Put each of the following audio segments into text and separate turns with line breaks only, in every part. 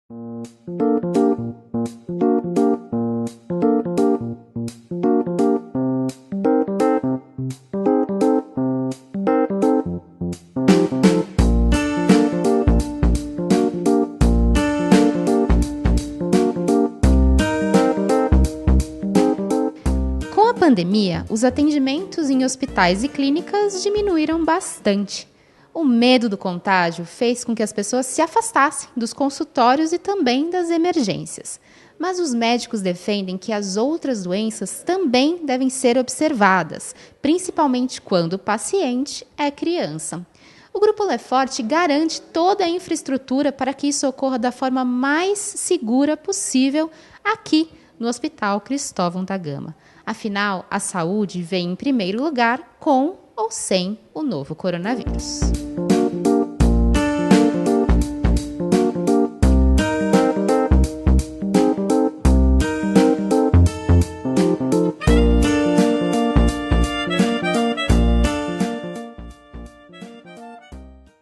Com a pandemia, os atendimentos em hospitais e clínicas diminuíram bastante. O medo do contágio fez com que as pessoas se afastassem dos consultórios e também das emergências. Mas os médicos defendem que as outras doenças também devem ser observadas, principalmente quando o paciente é criança. O Grupo Leforte garante toda a infraestrutura para que isso ocorra da forma mais segura possível aqui no Hospital Cristóvão da Gama. Afinal, a saúde vem em primeiro lugar com ou sem o novo coronavírus.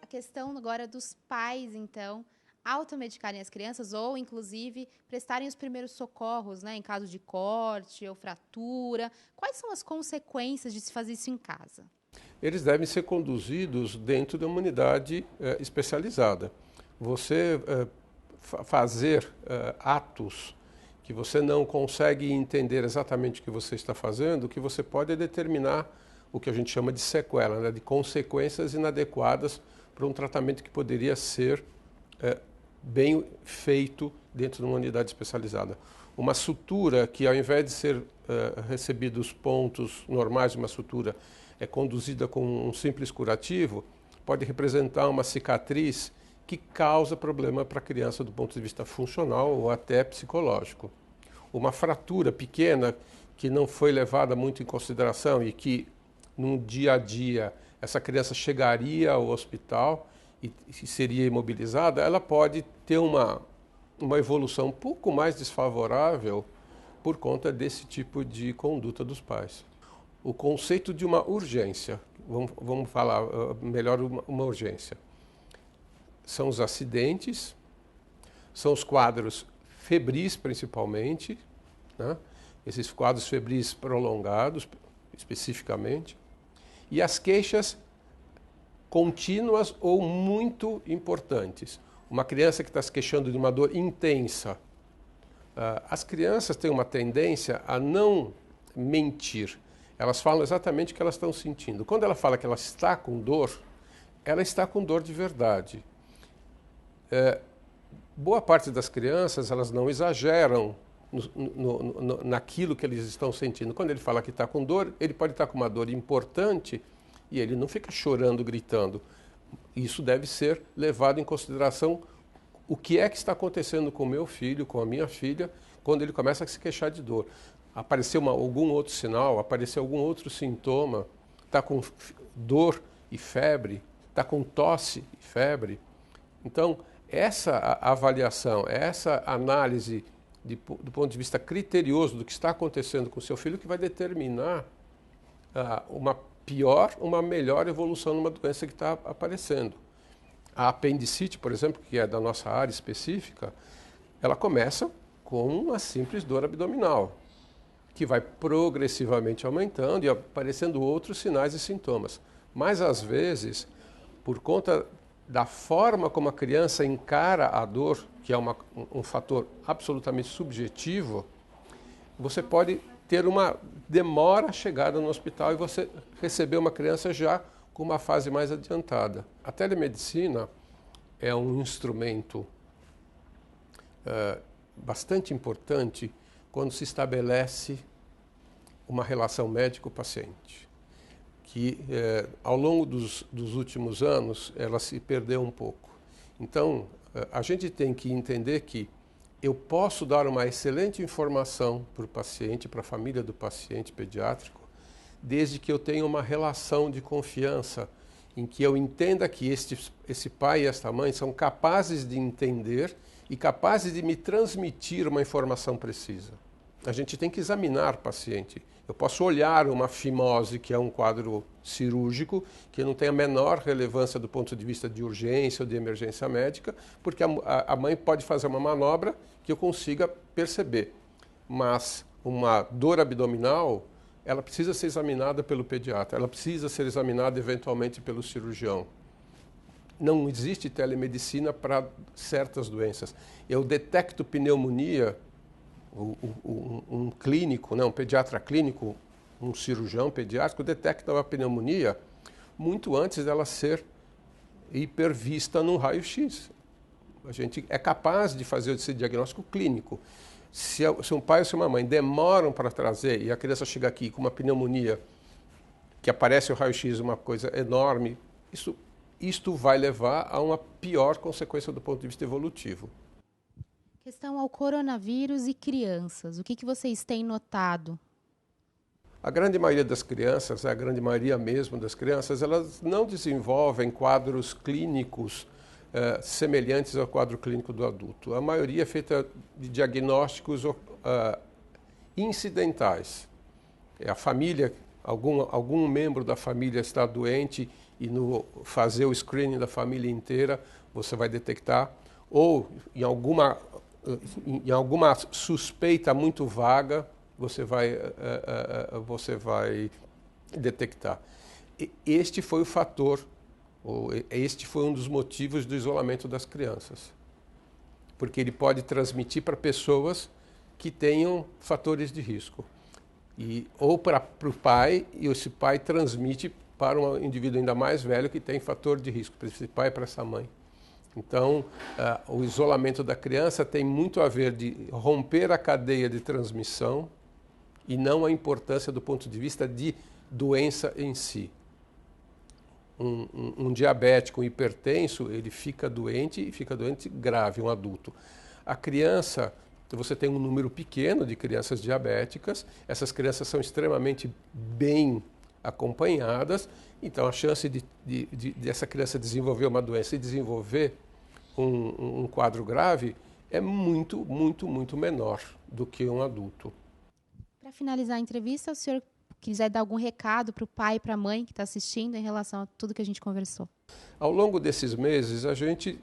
A questão agora dos pais, então, automedicarem as crianças ou, inclusive, prestarem os primeiros socorros, né, em caso de corte ou fratura. Quais são as consequências de se fazer isso em casa?
Eles devem ser conduzidos dentro de uma unidade especializada. Você fazer atos que você não consegue entender exatamente o que você está fazendo, o que você pode é determinar o que a gente chama de sequela, né, de consequências inadequadas para um tratamento que poderia ser bem feito dentro de uma unidade especializada. Uma sutura que, ao invés de ser recebido os pontos normais de uma sutura, é conduzida com um simples curativo, pode representar uma cicatriz que causa problema para a criança do ponto de vista funcional ou até psicológico. Uma fratura pequena que não foi levada muito em consideração e que, no dia a dia, essa criança chegaria ao hospital e seria imobilizada, ela pode ter uma evolução um pouco mais desfavorável por conta desse tipo de conduta dos pais. O conceito de uma urgência, vamos falar melhor uma urgência, são os acidentes, são os quadros febris principalmente, né? Esses quadros febris prolongados especificamente, e as queixas contínuas ou muito importantes. Uma criança que está se queixando de uma dor intensa. As crianças têm uma tendência a não mentir. Elas falam exatamente o que elas estão sentindo. Quando ela fala que ela está com dor, ela está com dor de verdade. Boa parte das crianças, elas não exageram naquilo que eles estão sentindo. Quando ele fala que está com dor, ele pode estar com uma dor importante e ele não fica chorando, gritando. Isso deve ser levado em consideração o que é que está acontecendo com o meu filho, com a minha filha, quando ele começa a se queixar de dor. Apareceu algum outro sinal, apareceu algum outro sintoma, está com dor e febre, está com tosse e febre. Então, essa avaliação, essa análise do ponto de vista criterioso do que está acontecendo com o seu filho que vai determinar uma pior, uma melhor evolução numa doença que está aparecendo. A apendicite, por exemplo, que é da nossa área específica, ela começa com uma simples dor abdominal, que vai progressivamente aumentando e aparecendo outros sinais e sintomas. Mas, às vezes, por conta da forma como a criança encara a dor, que é um fator absolutamente subjetivo, você pode ter uma demora chegada no hospital e você receber uma criança já com uma fase mais adiantada. A telemedicina é um instrumento bastante importante quando se estabelece uma relação médico-paciente, que ao longo dos últimos anos ela se perdeu um pouco. Então, a gente tem que entender que eu posso dar uma excelente informação para o paciente, para a família do paciente pediátrico, desde que eu tenha uma relação de confiança, em que eu entenda que esse pai e esta mãe são capazes de entender e capazes de me transmitir uma informação precisa. A gente tem que examinar o paciente Eu posso olhar uma fimose, que é um quadro cirúrgico, que não tem a menor relevância do ponto de vista de urgência ou de emergência médica, porque a mãe pode fazer uma manobra que eu consiga perceber. Mas uma dor abdominal, ela precisa ser examinada pelo pediatra, ela precisa ser examinada eventualmente pelo cirurgião. Não existe telemedicina para certas doenças. Eu detecto pneumonia, um clínico, né, um pediatra clínico, um cirurgião pediátrico, detecta a pneumonia muito antes dela ser hipervista num raio-x. A gente é capaz de fazer esse diagnóstico clínico. Se um pai ou se uma mãe demoram para trazer e a criança chega aqui com uma pneumonia que aparece o raio-x, uma coisa enorme, isto vai levar a uma pior consequência do ponto de vista evolutivo.
Questão ao coronavírus e crianças. O que vocês têm notado?
A grande maioria das crianças, a grande maioria mesmo das crianças, elas não desenvolvem quadros clínicos semelhantes ao quadro clínico do adulto. A maioria é feita de diagnósticos incidentais. A família, algum membro da família está doente e no fazer o screening da família inteira você vai detectar, ou em alguma suspeita muito vaga você vai detectar. Este foi o fator, este foi um dos motivos do isolamento das crianças, porque ele pode transmitir para pessoas que tenham fatores de risco, ou para o pai, e esse pai transmite para um indivíduo ainda mais velho que tem fator de risco, para esse pai e para essa mãe. Então, o isolamento da criança tem muito a ver de romper a cadeia de transmissão e não a importância do ponto de vista de doença em si. Um diabético, um hipertenso, ele fica doente e fica doente grave, um adulto. A criança, você tem um número pequeno de crianças diabéticas, essas crianças são extremamente bem acompanhadas, então a chance dessa criança desenvolver uma doença e desenvolver um quadro grave é muito, muito, muito menor do que um adulto.
Para finalizar a entrevista, se o senhor quiser dar algum recado para o pai e para a mãe que está assistindo em relação a tudo que a gente conversou.
Ao longo desses meses, a gente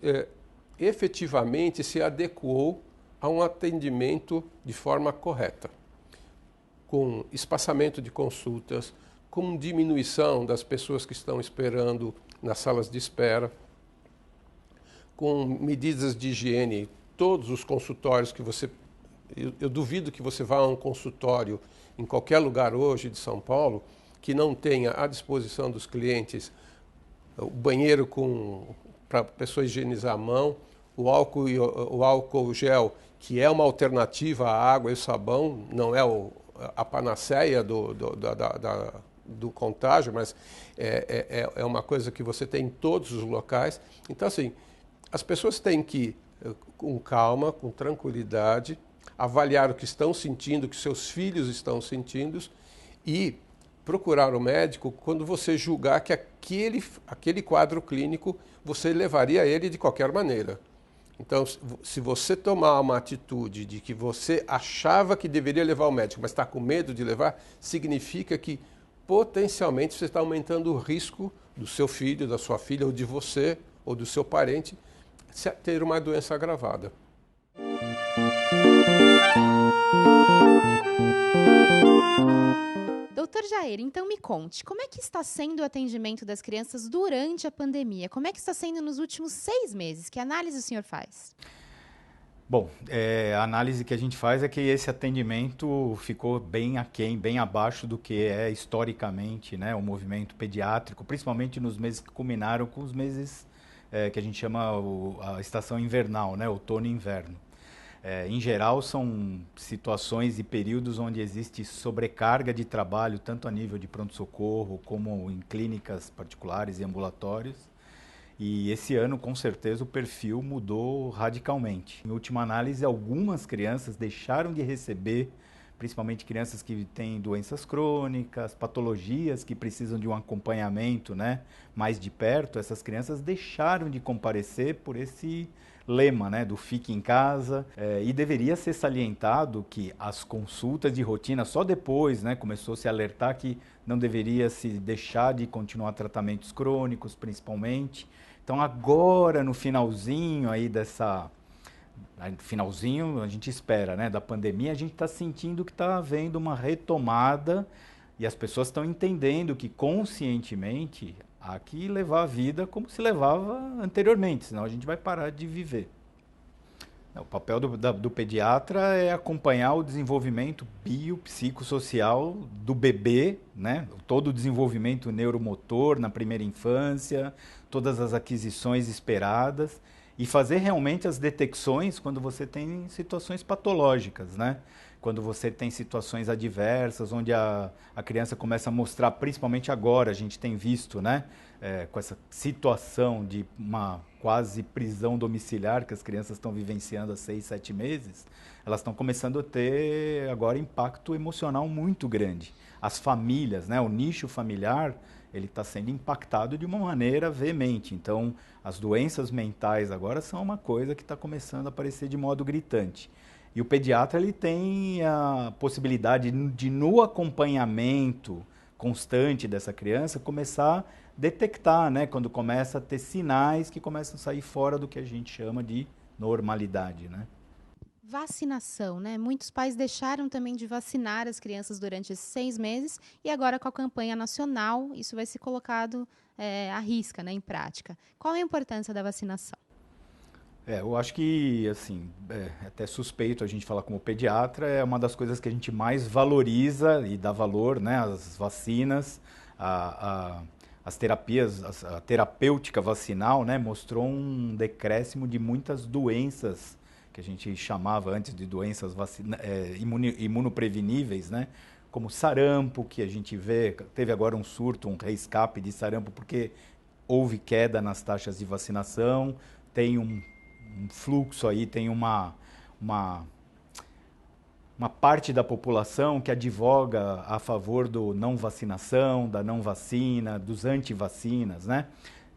efetivamente se adequou a um atendimento de forma correta, com espaçamento de consultas, com diminuição das pessoas que estão esperando nas salas de espera, com medidas de higiene. Todos os consultórios que você... Eu duvido que você vá a um consultório em qualquer lugar hoje de São Paulo que não tenha à disposição dos clientes o banheiro para a pessoa higienizar a mão, o álcool gel, que é uma alternativa à água e ao sabão, não é a panaceia do contágio, mas é uma coisa que você tem em todos os locais. Então, assim, as pessoas têm que ir com calma, com tranquilidade, avaliar o que estão sentindo, o que seus filhos estão sentindo e procurar o médico quando você julgar que aquele quadro clínico você levaria ele de qualquer maneira. Então, se você tomar uma atitude de que você achava que deveria levar ao médico, mas está com medo de levar, significa que potencialmente você está aumentando o risco do seu filho, da sua filha, ou de você, ou do seu parente, ter uma doença agravada.
Doutor Jair, então me conte, como é que está sendo o atendimento das crianças durante a pandemia? Como é que está sendo nos últimos 6 meses? Que análise o senhor faz?
Bom, a análise que a gente faz é que esse atendimento ficou bem aquém, bem abaixo do que é historicamente, né, o movimento pediátrico, principalmente nos meses que culminaram com os meses que a gente chama a estação invernal, né, outono e inverno. Em geral, são situações e períodos onde existe sobrecarga de trabalho, tanto a nível de pronto-socorro, como em clínicas particulares e ambulatórios. E esse ano, com certeza, o perfil mudou radicalmente. Em última análise, algumas crianças deixaram de receber principalmente crianças que têm doenças crônicas, patologias que precisam de um acompanhamento, né, mais de perto. Essas crianças deixaram de comparecer por esse lema, né, do fique em casa, e deveria ser salientado que as consultas de rotina, só depois, né, começou a se alertar que não deveria se deixar de continuar tratamentos crônicos, principalmente. Então agora, no finalzinho aí finalzinho, a gente espera, né, da pandemia, a gente está sentindo que está havendo uma retomada e as pessoas estão entendendo que conscientemente há que levar a vida como se levava anteriormente, senão a gente vai parar de viver. O papel do pediatra é acompanhar o desenvolvimento biopsicossocial do bebê, né? Todo o desenvolvimento neuromotor na primeira infância, todas as aquisições esperadas e fazer realmente as detecções quando você tem situações patológicas, né? Quando você tem situações adversas, onde a criança começa a mostrar, principalmente agora, a gente tem visto, né? Com essa situação de uma quase prisão domiciliar que as crianças estão vivenciando há 6, 7 meses, elas estão começando a ter agora impacto emocional muito grande. As famílias, né? O nicho familiar, ele está sendo impactado de uma maneira veemente. Então, as doenças mentais agora são uma coisa que está começando a aparecer de modo gritante. E o pediatra ele tem a possibilidade de, no acompanhamento constante dessa criança, começar a detectar, né, quando começa a ter sinais que começam a sair fora do que a gente chama de normalidade, né?
Vacinação, né? Muitos pais deixaram também de vacinar as crianças durante esses 6 meses e agora com a campanha nacional isso vai ser colocado à risca, né, em prática. Qual a importância da vacinação?
Eu acho que, assim, até suspeito a gente falar como pediatra, é uma das coisas que a gente mais valoriza e dá valor, né? As vacinas, as terapias, a terapêutica vacinal, né? Mostrou um decréscimo de muitas doenças que a gente chamava antes de doenças imunopreveníveis, né? Como sarampo, que a gente vê, teve agora um surto, um reescape de sarampo, porque houve queda nas taxas de vacinação, tem um fluxo aí, tem uma parte da população que advoga a favor do não vacinação, da não vacina, dos antivacinas, né?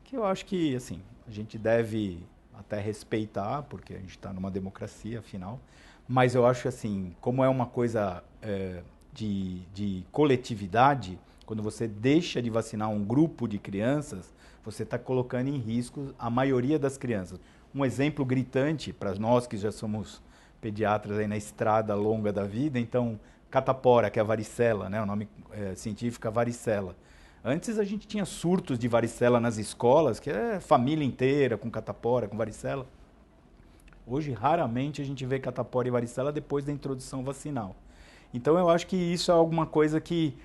Que eu acho que, assim, a gente deve até respeitar, porque a gente está numa democracia, afinal, mas eu acho assim, como é uma coisa de coletividade, quando você deixa de vacinar um grupo de crianças, você está colocando em risco a maioria das crianças. Um exemplo gritante para nós que já somos pediatras aí na estrada longa da vida, então, catapora, que é a varicela, né? O nome científico é varicela. Antes a gente tinha surtos de varicela nas escolas, que é família inteira com catapora, com varicela. Hoje, raramente a gente vê catapora e varicela depois da introdução vacinal. Então, eu acho que isso é alguma coisa que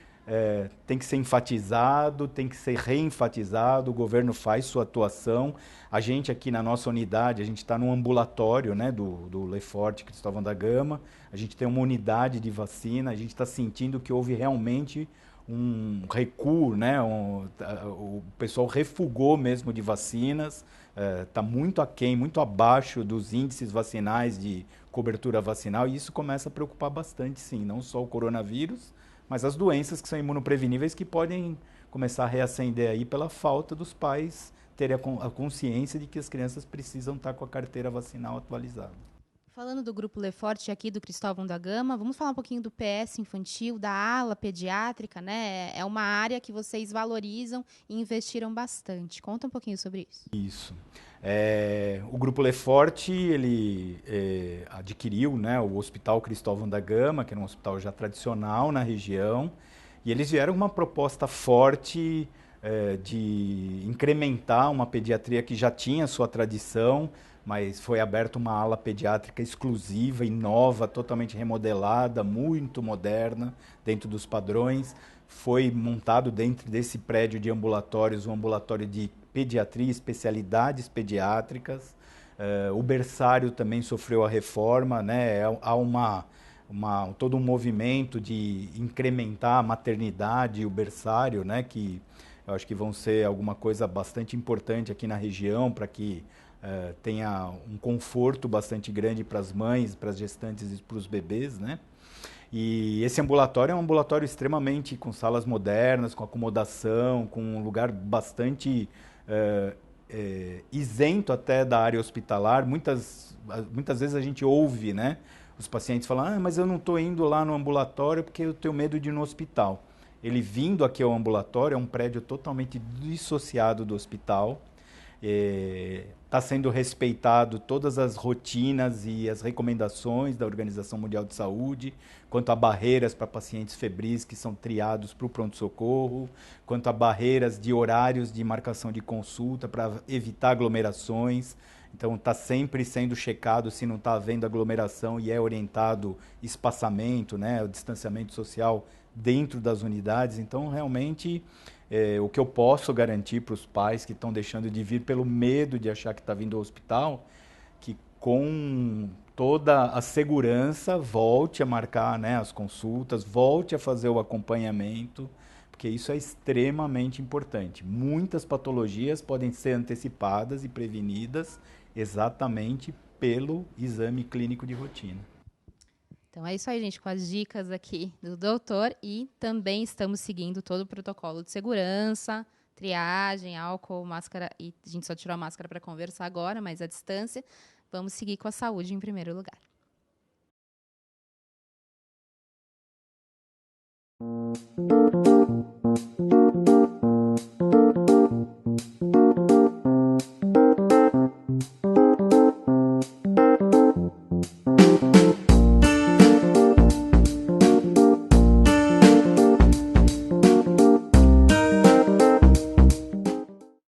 tem que ser enfatizado, tem que ser reenfatizado, o governo faz sua atuação. A gente aqui na nossa unidade, a gente está num ambulatório, né, do Lefort Cristóvão da Gama, a gente tem uma unidade de vacina, a gente está sentindo que houve realmente um recuo, né, o pessoal refugou mesmo de vacinas, está muito aquém, muito abaixo dos índices vacinais de cobertura vacinal, e isso começa a preocupar bastante, sim, não só o coronavírus, mas as doenças que são imunopreveníveis que podem começar a reacender aí pela falta dos pais terem a consciência de que as crianças precisam estar com a carteira vacinal atualizada.
Falando do Grupo Lefort aqui do Cristóvão da Gama, vamos falar um pouquinho do PS infantil, da ala pediátrica, né? É uma área que vocês valorizam e investiram bastante. Conta um pouquinho sobre isso.
Isso. O Grupo Lefort, ele adquiriu, né, o Hospital Cristóvão da Gama, que era um hospital já tradicional na região, e eles vieram com uma proposta forte de incrementar uma pediatria que já tinha sua tradição, mas foi aberta uma ala pediátrica exclusiva e nova, totalmente remodelada, muito moderna, dentro dos padrões. Foi montado dentro desse prédio de ambulatórios, um ambulatório de pediatria, especialidades pediátricas. O berçário também sofreu a reforma, né? Há todo um movimento de incrementar a maternidade e o berçário, né? Que eu acho que vão ser alguma coisa bastante importante aqui na região para que tenha um conforto bastante grande para as mães, para as gestantes e para os bebês, né? E esse ambulatório é um ambulatório extremamente com salas modernas, com acomodação, com um lugar bastante isento até da área hospitalar. Muitas vezes a gente ouve, né, os pacientes falar, mas eu não estou indo lá no ambulatório porque eu tenho medo de ir no hospital. Ele vindo aqui ao ambulatório, é um prédio totalmente dissociado do hospital. Está sendo respeitado todas as rotinas e as recomendações da Organização Mundial de Saúde, quanto a barreiras para pacientes febris que são triados para o pronto-socorro, quanto a barreiras de horários de marcação de consulta para evitar aglomerações. Então está sempre sendo checado se não está havendo aglomeração e é orientado espaçamento, né, o distanciamento social dentro das unidades. Então realmente o que eu posso garantir para os pais que estão deixando de vir pelo medo de achar que está vindo ao hospital, que com toda a segurança volte a marcar, né, as consultas, volte a fazer o acompanhamento, porque isso é extremamente importante. Muitas patologias podem ser antecipadas e prevenidas exatamente pelo exame clínico de rotina.
Então é isso aí, gente, com as dicas aqui do doutor, e também estamos seguindo todo o protocolo de segurança, triagem, álcool, máscara, e a gente só tirou a máscara para conversar agora, mas à distância. Vamos seguir com a saúde em primeiro lugar.